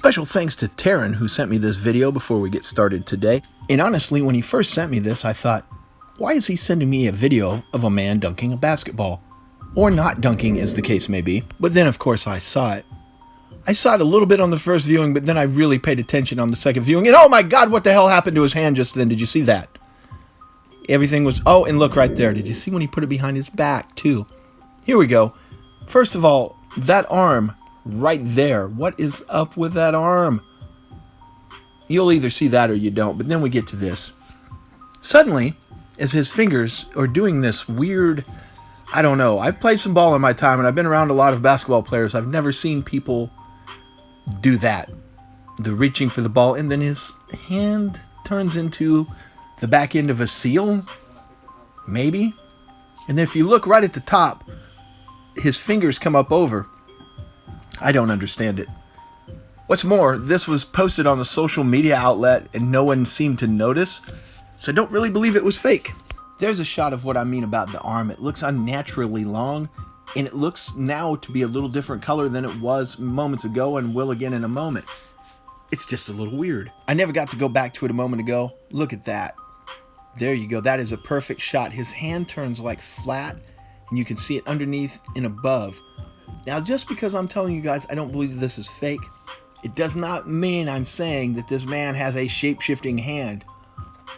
Special thanks to Taryn who sent me this video before we get started today. And honestly, when he first sent me this, I thought, why is he sending me a video of a man dunking a basketball? Or not dunking, as the case may be. But then, of course, I saw it. I saw it a little bit on the first viewing, but then I really paid attention on the second viewing. And oh my God, what the hell happened to his hand just then? Did you see that? Everything was... Oh, and look right there. Did you see when he put it behind his back, too? Here we go. First of all, that arm right there. What is up with that arm? You'll either see that or you don't, but then we get to this. Suddenly, as his fingers are doing this weird... I don't know. I've played some ball in my time, and I've been around a lot of basketball players. I've never seen people do that. The reaching for the ball, and then his hand turns into the back end of a seal, maybe. And then if you look right at the top, his fingers come up over. I don't understand it. What's more, this was posted on a social media outlet, and no one seemed to notice, so I don't really believe it was fake. There's a shot of what I mean about the arm. It looks unnaturally long, and it looks now to be a little different color than it was moments ago and will again in a moment. It's just a little weird. I never got to go back to it a moment ago. Look at that. There you go. That is a perfect shot. His hand turns like flat, and you can see it underneath and above. Now, just because I'm telling you guys I don't believe this is fake, it does not mean I'm saying that this man has a shape-shifting hand.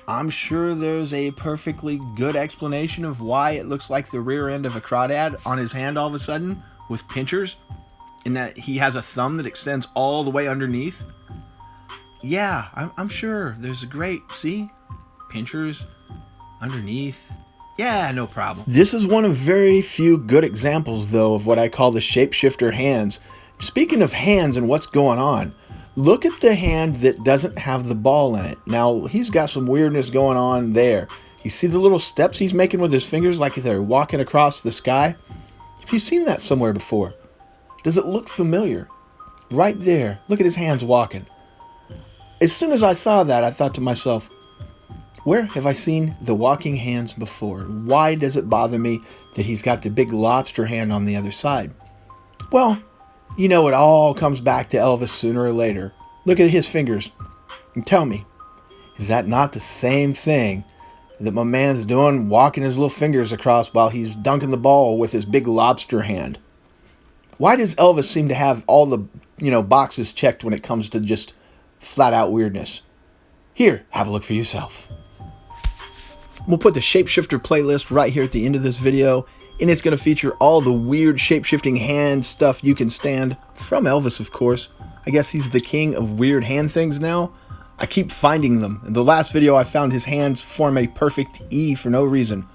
I'm sure there's a perfectly good explanation of why it looks like the rear end of a crawdad on his hand all of a sudden with pinchers, in that he has a thumb that extends all the way underneath. Yeah, I'm sure there's a great, see? Pinchers underneath. Yeah, no problem. This is one of very few good examples, though, of what I call the shapeshifter hands. Speaking of hands and what's going on, look at the hand that doesn't have the ball in it. Now, he's got some weirdness going on there. You see the little steps he's making with his fingers like they're walking across the sky? Have you seen that somewhere before? Does it look familiar? Right there. Look at his hands walking. As soon as I saw that, I thought to myself, where have I seen the walking hands before? Why does it bother me that he's got the big lobster hand on the other side? Well, you know it all comes back to Elvis sooner or later. Look at his fingers and tell me, is that not the same thing that my man's doing, walking his little fingers across while he's dunking the ball with his big lobster hand? Why does Elvis seem to have all the, boxes checked when it comes to just flat out weirdness? Here, have a look for yourself. We'll put the Shapeshifter playlist right here at the end of this video, and it's going to feature all the weird shape-shifting hand stuff you can stand from Elvis, of course. I guess he's the king of weird hand things now. I keep finding them. In the last video, I found his hands form a perfect E for no reason.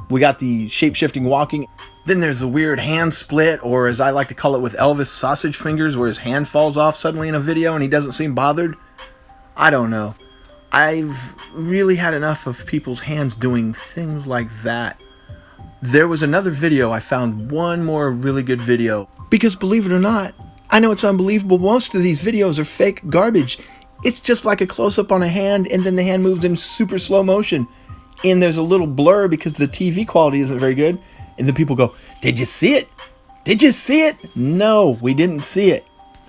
We got the shape-shifting walking. Then there's the weird hand split, or as I like to call it with Elvis, sausage fingers, where his hand falls off suddenly in a video and he doesn't seem bothered. I don't know. I've really had enough of people's hands doing things like that. There was another video. I found one more really good video. Because believe it or not, I know it's unbelievable, most of these videos are fake garbage. It's just like a close-up on a hand, and then the hand moves in super slow motion. And there's a little blur because the TV quality isn't very good. And then people go, did you see it? Did you see it? No, we didn't see it.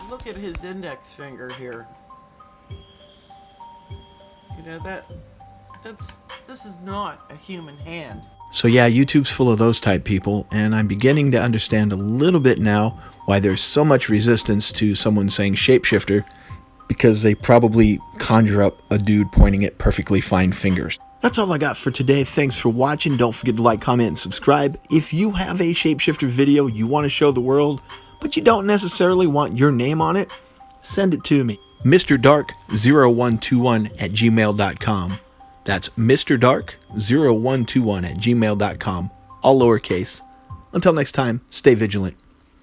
Look at his index finger here. This is not a human hand. So yeah, YouTube's full of those type people, and I'm beginning to understand a little bit now why there's so much resistance to someone saying shapeshifter, because they probably conjure up a dude pointing at perfectly fine fingers. That's all I got for today. Thanks for watching. Don't forget to like, comment, and subscribe. If you have a shapeshifter video you want to show the world, but you don't necessarily want your name on it, send it to me. MrDark0121@gmail.com. That's MrDark0121@gmail.com. All lowercase. Until next time, stay vigilant.